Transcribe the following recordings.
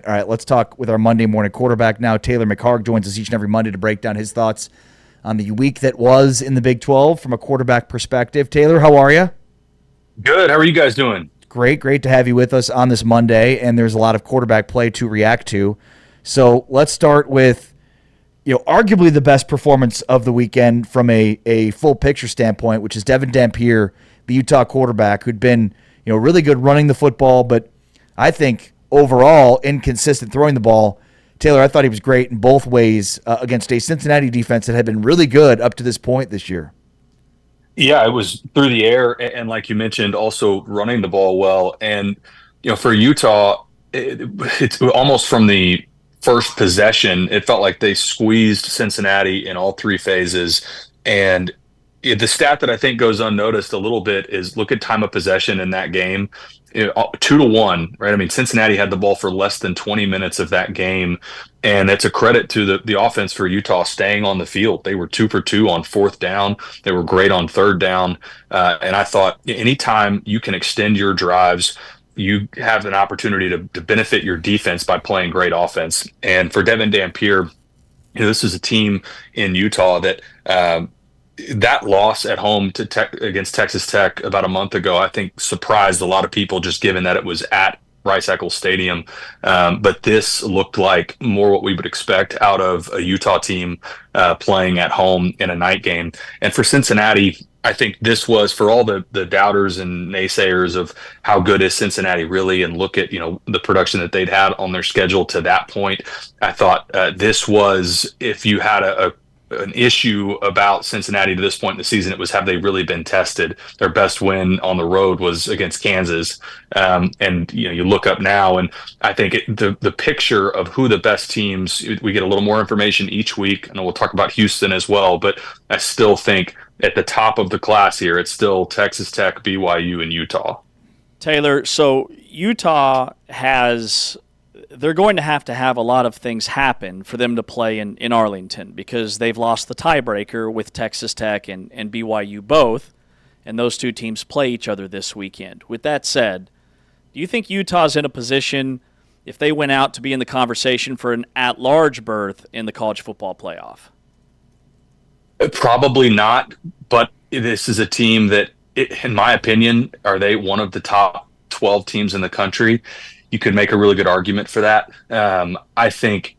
All right, let's talk with our Monday morning quarterback now. Taylor McHargue joins us each and every Monday to break down his thoughts on the week that was in the Big 12 from a quarterback perspective. Taylor, how are you? Good. How are you guys doing? Great to have you with us on this Monday, and there's a lot of quarterback play to react to. So let's start with, arguably the best performance of the weekend from a full picture standpoint, which is Devin Dampier, the Utah quarterback, who'd been, really good running the football, but I think overall inconsistent throwing the ball. Taylor, I thought he was great in both ways against a Cincinnati defense that had been really good up to this point this year. Yeah, it was through the air and like you mentioned, also running the ball well. And for Utah, it's almost from the first possession, it felt like they squeezed Cincinnati in all three phases. And the stat that I think goes unnoticed a little bit is look at time of possession in that game. 2-1, right? I mean, Cincinnati had the ball for less than 20 minutes of that game. And it's a credit to the offense for Utah staying on the field. They were 2 for 2 on fourth down. They were great on third down. And I thought anytime you can extend your drives, you have an opportunity to benefit your defense by playing great offense. And for Devin Dampier, this is a team in Utah that that loss at home against Texas Tech about a month ago, I think surprised a lot of people just given that it was at Rice-Eccles Stadium. But this looked like more what we would expect out of a Utah team playing at home in a night game. And for Cincinnati, I think this was for all the doubters and naysayers of how good is Cincinnati really, and look at the production that they'd had on their schedule to that point. I thought this was, if you had an issue about Cincinnati to this point in the season, it was, have they really been tested? Their best win on the road was against Kansas, and you look up now, and I think the picture of who the best teams, we get a little more information each week. I know we'll talk about Houston as well, but I still think at the top of the class here, it's still Texas Tech, BYU, and Utah. Taylor, so Utah has they're going to have a lot of things happen for them to play in Arlington because they've lost the tiebreaker with Texas Tech and BYU both, and those two teams play each other this weekend. With that said, do you think Utah's in a position, if they went out, to be in the conversation for an at-large berth in the college football playoff? Probably not, but this is a team that, in my opinion, are they one of the top 12 teams in the country? You could make a really good argument for that. I think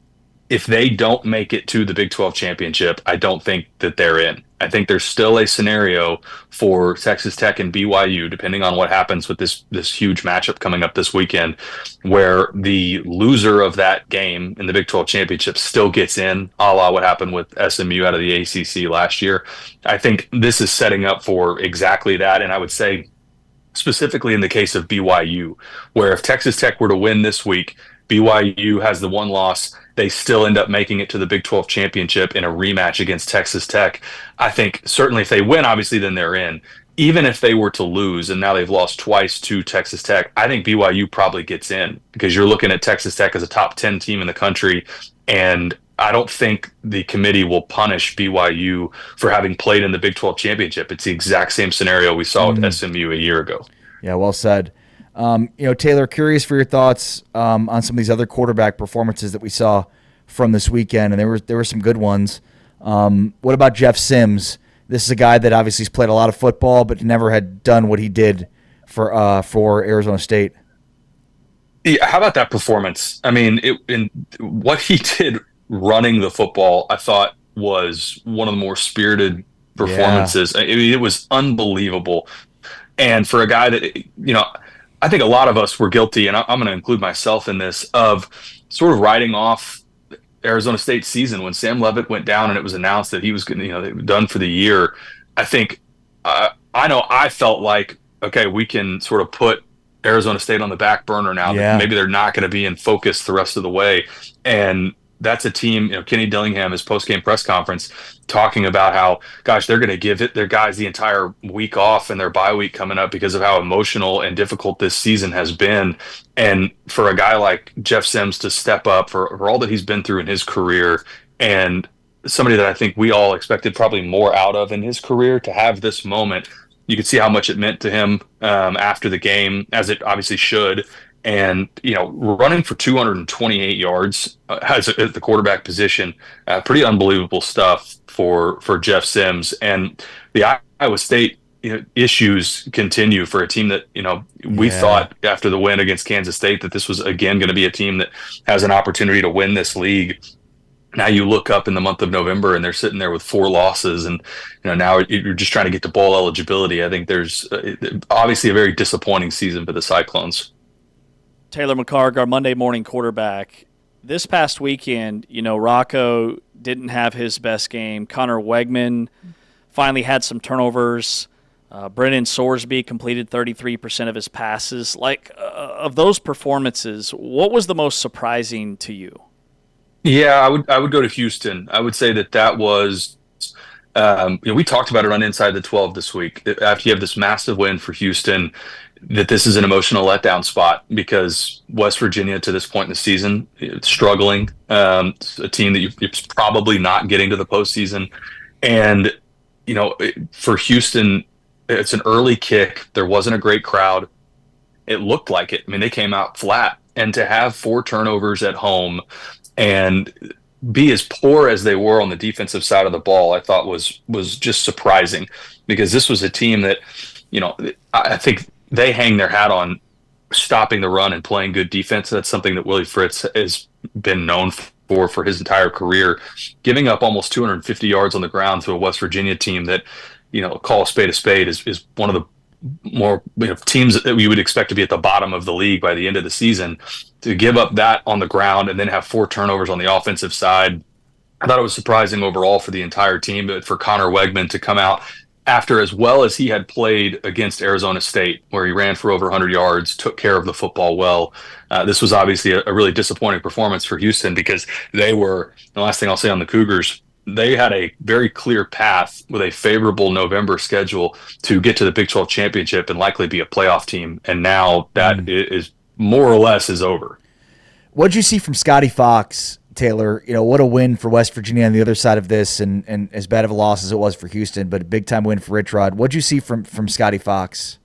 if they don't make it to the Big 12 championship, I don't think that they're in. I think there's still a scenario for Texas Tech and BYU, depending on what happens with this huge matchup coming up this weekend, where the loser of that game in the Big 12 championship still gets in, a la what happened with SMU out of the ACC last year. I think this is setting up for exactly that, and I would say specifically in the case of BYU, where if Texas Tech were to win this week, BYU has the one loss, they still end up making it to the Big 12 championship in a rematch against Texas Tech. I think certainly if they win, obviously, then they're in. Even if they were to lose, and now they've lost twice to Texas Tech, I think BYU probably gets in because you're looking at Texas Tech as a top 10 team in the country, and I don't think the committee will punish BYU for having played in the Big 12 championship. It's the exact same scenario we saw with SMU a year ago. Yeah, well said. Taylor, curious for your thoughts on some of these other quarterback performances that we saw from this weekend, and there were some good ones. What about Jeff Sims? This is a guy that obviously has played a lot of football, but never had done what he did for Arizona State. Yeah, how about that performance? I mean, what he did running the football, I thought was one of the more spirited performances. Yeah. I mean, it was unbelievable. And for a guy that, I think a lot of us were guilty, and I'm going to include myself in this, of sort of writing off Arizona State season when Sam Leavitt went down and it was announced that he was going to, done for the year. I think, I know I felt like, okay, we can sort of put Arizona State on the back burner now. Yeah. Maybe they're not going to be in focus the rest of the way. And that's a team, Kenny Dillingham, his post-game press conference, talking about how, gosh, they're going to give their guys the entire week off and their bye week coming up because of how emotional and difficult this season has been. And for a guy like Jeff Sims to step up for all that he's been through in his career, and somebody that I think we all expected probably more out of in his career, to have this moment, you could see how much it meant to him after the game, as it obviously should. And, running for 228 yards at the quarterback position, pretty unbelievable stuff for Jeff Sims. And the Iowa State issues continue for a team that, we Yeah. thought after the win against Kansas State that this was, again, going to be a team that has an opportunity to win this league. Now you look up in the month of November and they're sitting there with 4 losses, and now you're just trying to get to bowl eligibility. I think there's obviously a very disappointing season for the Cyclones. Taylor McHargue, our Monday morning quarterback. This past weekend, Rocco didn't have his best game. Connor Wegman finally had some turnovers. Brennan Sorsby completed 33% of his passes. Of those performances, what was the most surprising to you? Yeah, I would go to Houston. I would say that was we talked about it on Inside the 12 this week. After you have this massive win for Houston, that this is an emotional letdown spot because West Virginia to this point in the season it's struggling. It's a team that you're probably not getting to the postseason, and for Houston, it's an early kick. There wasn't a great crowd. It looked like it. I mean, they came out flat, and to have 4 turnovers at home and be as poor as they were on the defensive side of the ball, I thought was just surprising because this was a team that, I think they hang their hat on stopping the run and playing good defense. That's something that Willie Fritz has been known for his entire career. Giving up almost 250 yards on the ground to a West Virginia team that, call a spade is one of the more teams that we would expect to be at the bottom of the league by the end of the season. To give up that on the ground and then have 4 turnovers on the offensive side, I thought it was surprising overall for the entire team, but for Connor Wegman to come out after as well as he had played against Arizona State, where he ran for over 100 yards, took care of the football well. This was obviously a really disappointing performance for Houston because they were, the last thing I'll say on the Cougars, they had a very clear path with a favorable November schedule to get to the Big 12 championship and likely be a playoff team. And now that is more or less is over. What'd you see from Scotty Fox, Taylor? What a win for West Virginia on the other side of this, and as bad of a loss as it was for Houston, but a big-time win for Rich Rod. What'd you see from Scotty Fox?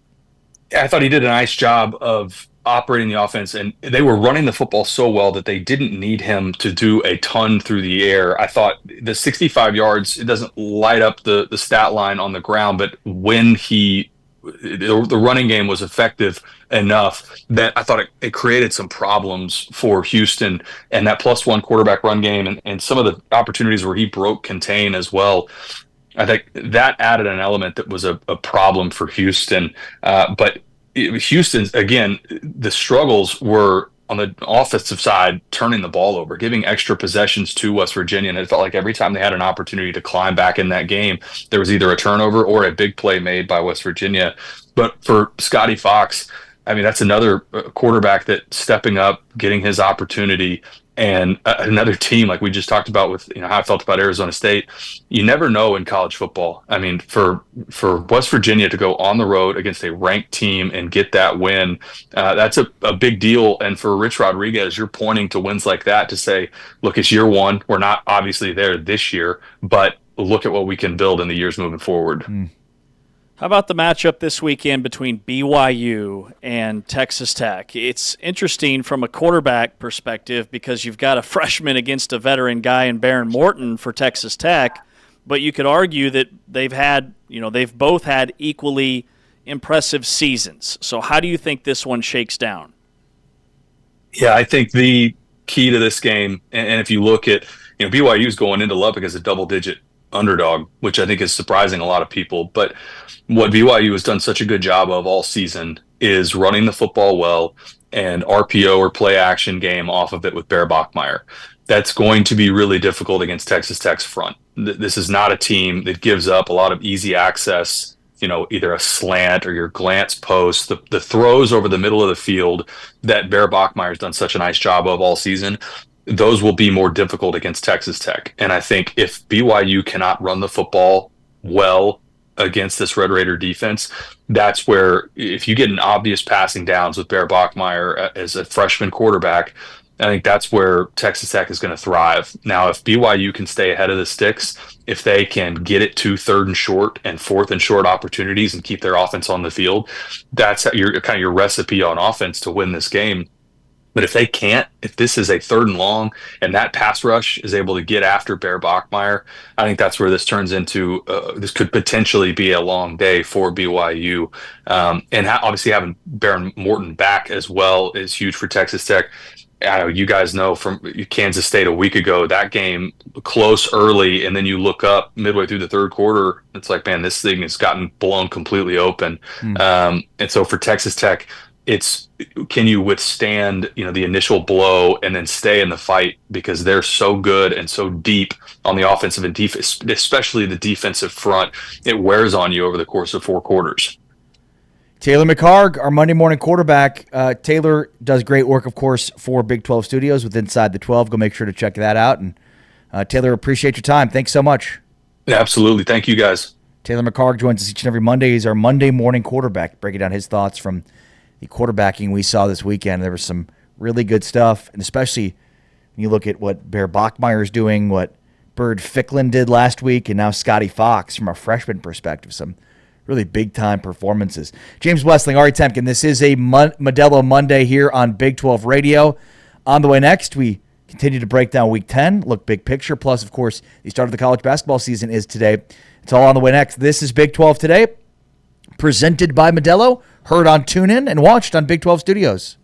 I thought he did a nice job of operating the offense, and they were running the football so well that they didn't need him to do a ton through the air. I thought the 65 yards, it doesn't light up the stat line on the ground, but when the running game was effective enough that I thought it created some problems for Houston, and that +1 quarterback run game and some of the opportunities where he broke contain as well. I think that added an element that was a problem for Houston. But Houston's, again, the struggles were on the offensive side, turning the ball over, giving extra possessions to West Virginia. And it felt like every time they had an opportunity to climb back in that game, there was either a turnover or a big play made by West Virginia. But for Scotty Fox, I mean, that's another quarterback that stepping up, getting his opportunity, and another team like we just talked about with how I felt about Arizona State. You never know in college football. I mean, for West Virginia to go on the road against a ranked team and get that win, that's a big deal. And for Rich Rodriguez, you're pointing to wins like that to say, look, it's year one. We're not obviously there this year, but look at what we can build in the years moving forward. How about the matchup this weekend between BYU and Texas Tech? It's interesting from a quarterback perspective because you've got a freshman against a veteran guy in Baron Morton for Texas Tech, but you could argue that they've both had equally impressive seasons. So how do you think this one shakes down? Yeah, I think the key to this game, and if you look at, BYU's going into Lubbock as a double-digit underdog, which I think is surprising a lot of people. But what BYU has done such a good job of all season is running the football well and RPO or play action game off of it with Bear Bachmeier. That's going to be really difficult against Texas Tech's front. This is not a team that gives up a lot of easy access, either a slant or your glance post, the throws over the middle of the field that Bear Bachmeier's done such a nice job of all season. Those will be more difficult against Texas Tech. And I think if BYU cannot run the football well against this Red Raider defense, that's where if you get an obvious passing downs with Bear Bachmeier as a freshman quarterback, I think that's where Texas Tech is going to thrive. Now, if BYU can stay ahead of the sticks, if they can get it to 3rd and short and 4th and short opportunities and keep their offense on the field, that's your kind of your recipe on offense to win this game. But if they can't, if this is a 3rd and long and that pass rush is able to get after Bear Bachmeier, I think that's where this turns into, this could potentially be a long day for BYU. And obviously having Baron Morton back as well is huge for Texas Tech. I know you guys know from Kansas State a week ago, that game close early, and then you look up midway through the 3rd quarter, it's like, man, this thing has gotten blown completely open. And so for Texas Tech, it's, can you withstand, the initial blow and then stay in the fight, because they're so good and so deep on the offensive and defense, especially the defensive front. It wears on you over the course of 4 quarters. Taylor McHargue, our Monday morning quarterback. Taylor does great work, of course, for Big 12 Studios with Inside the 12. Go make sure to check that out. And Taylor, appreciate your time. Thanks so much. Yeah, absolutely. Thank you, guys. Taylor McHargue joins us each and every Monday. He's our Monday morning quarterback, breaking down his thoughts from the quarterbacking we saw this weekend. There was some really good stuff, and especially when you look at what Bear Bachmeier is doing, what Bird Ficklin did last week, and now Scotty Fox from a freshman perspective. Some really big-time performances. James Westling, Ari Temkin, this is a Modelo Monday here on Big 12 Radio. On the way next, we continue to break down Week 10, look big picture, plus, of course, the start of the college basketball season is today. It's all on the way next. This is Big 12 Today, presented by Modelo, heard on TuneIn and watched on Big 12 Studios.